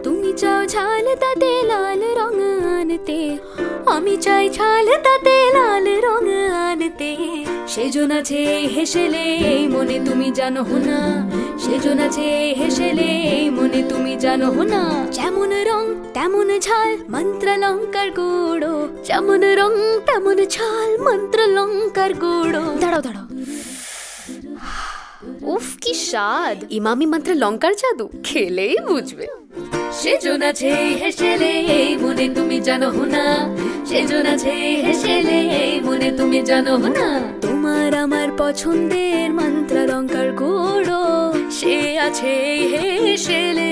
তুমি চাও ঝাল তাতে লাল রং আনতে, আমি চাই ঝাল তাতে লাল রং আনতে। সেজন আছে হেসেলে মনে তুমি জানো না, সেজন আছে হেসেলে মনে তুমি জানো না। যেমন রং তেমন ঝাল মন্ত্র লঙ্কার গুঁড়ো, যেমন রং তেমন ঝাল মন্ত্র লঙ্কার গুঁড়ো। দাঁড়াও দাঁড়াও, উফ কি স্বাদ! ইমামি মন্ত্র লঙ্কার জাদু, খেলেই বুঝবে। সেজন আছে হেসেলে মনে তুমি জানো না, সেজন আছে হেসেলে মনে তুমি জানো না। তোমার আমার পছন্দের মন্ত্র লঙ্কার গুঁড়ো, সে আছে হেসেলে